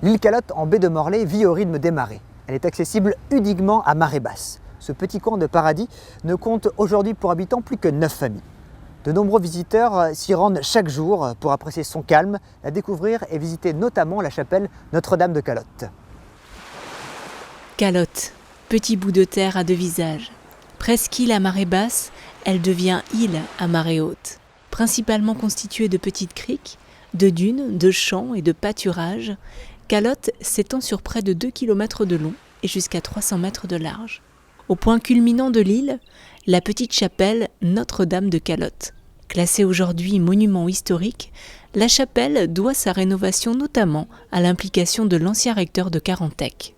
L'île Calotte en baie de Morlaix vit au rythme des marées. Elle est accessible uniquement à marée basse. Ce petit coin de paradis ne compte aujourd'hui pour habitants plus que 9 familles. De nombreux visiteurs s'y rendent chaque jour pour apprécier son calme, la découvrir et visiter notamment la chapelle Notre-Dame de Calotte. Calotte, petit bout de terre à deux visages. Presqu'île à marée basse, elle devient île à marée haute. Principalement constituée de petites criques, de dunes, de champs et de pâturages, Calotte s'étend sur près de 2 km de long et jusqu'à 300 mètres de large. Au point culminant de l'île, la petite chapelle Notre-Dame de Calotte. Classée aujourd'hui monument historique, la chapelle doit sa rénovation notamment à l'implication de l'ancien recteur de Carantec.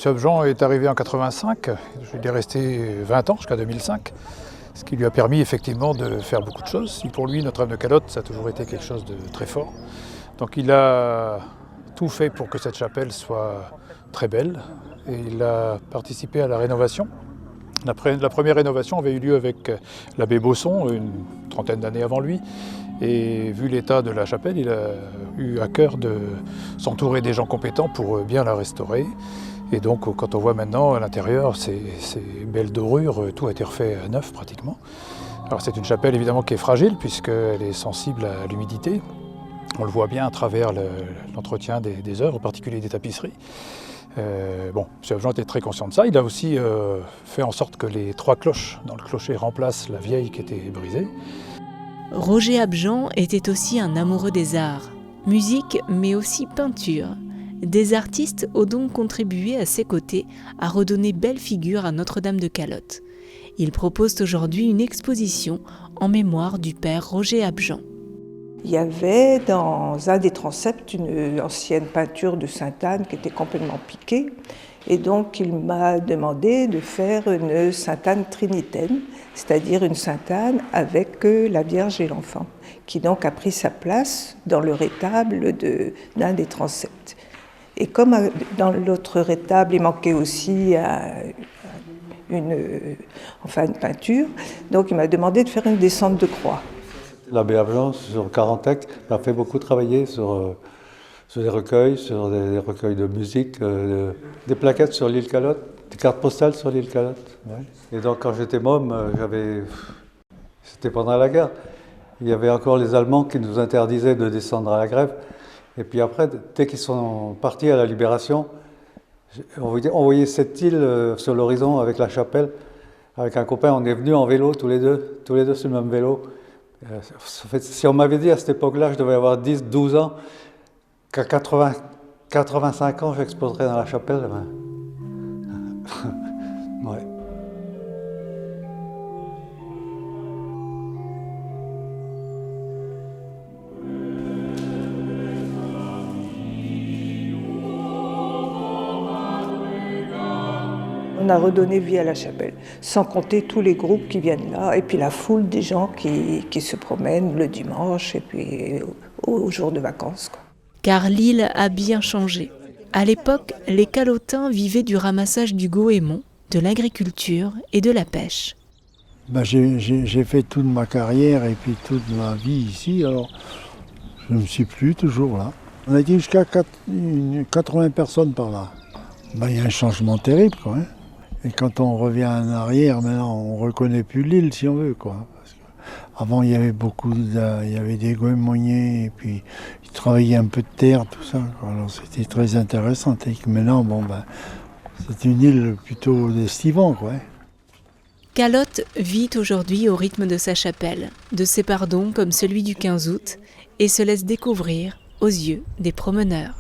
M. Jean est arrivé en 85, il est resté 20 ans jusqu'à 2005, ce qui lui a permis effectivement de faire beaucoup de choses. Et pour lui, Notre-Dame de Calotte, ça a toujours été quelque chose de très fort. Donc il a tout fait pour que cette chapelle soit très belle et il a participé à la rénovation. La première rénovation avait eu lieu avec l'abbé Bausson, une trentaine d'années avant lui. Et vu l'état de la chapelle, il a eu à cœur de s'entourer des gens compétents pour bien la restaurer. Et donc quand on voit maintenant à l'intérieur ces belles dorures, tout a été refait à neuf pratiquement. Alors c'est une chapelle évidemment qui est fragile puisqu'elle est sensible à l'humidité. On le voit bien à travers l'entretien des œuvres, en particulier des tapisseries. M. Jean était très conscient de ça. Il a aussi fait en sorte que les 3 cloches dans le clocher remplacent la vieille qui était brisée. Roger Abjean était aussi un amoureux des arts, musique mais aussi peinture. Des artistes ont donc contribué à ses côtés à redonner belle figure à Notre-Dame de Calotte. Ils proposent aujourd'hui une exposition en mémoire du père Roger Abjean. Il y avait dans un des transepts une ancienne peinture de Sainte-Anne qui était complètement piquée. Et donc il m'a demandé de faire une Sainte-Anne trinitaine, c'est-à-dire une Sainte-Anne avec la Vierge et l'Enfant, qui donc a pris sa place dans le rétable d'un des transepts. Et comme dans l'autre rétable, il manquait aussi une peinture, donc il m'a demandé de faire une descente de croix. L'abbé Abjean, sur Carantec, a fait beaucoup travailler sur des recueils, sur des recueils de musique, des plaquettes sur l'île Calotte, des cartes postales sur l'île Calotte. Ouais. Et donc quand j'étais môme, c'était pendant la guerre, il y avait encore les Allemands qui nous interdisaient de descendre à la grève. Et puis après, dès qu'ils sont partis à la Libération, on voyait cette île sur l'horizon avec la chapelle. Avec un copain, on est venus en vélo tous les deux sur le même vélo. Si on m'avait dit à cette époque-là, je devais avoir 10, 12 ans, qu'à 85 ans, j'exposerais dans la chapelle, ouais. On a redonné vie à la chapelle, sans compter tous les groupes qui viennent là, et puis la foule des gens qui se promènent le dimanche et puis au jour de vacances, quoi. Car l'île a bien changé. À l'époque, les Calotins vivaient du ramassage du goémon, de l'agriculture et de la pêche. J'ai fait toute ma carrière et puis toute ma vie ici, alors je ne me suis plus toujours là. On a dit jusqu'à 80 personnes par là. Il y a un changement terrible, quoi. Et quand on revient en arrière, maintenant, on ne reconnaît plus l'île, si on veut, quoi. Parce que avant, il y avait il y avait des goémoniers, et puis ils travaillaient un peu de terre, tout ça, quoi. Alors c'était très intéressant. Et que maintenant, c'est une île plutôt d'estivant, quoi. Calotte vit aujourd'hui au rythme de sa chapelle, de ses pardons comme celui du 15 août, et se laisse découvrir aux yeux des promeneurs.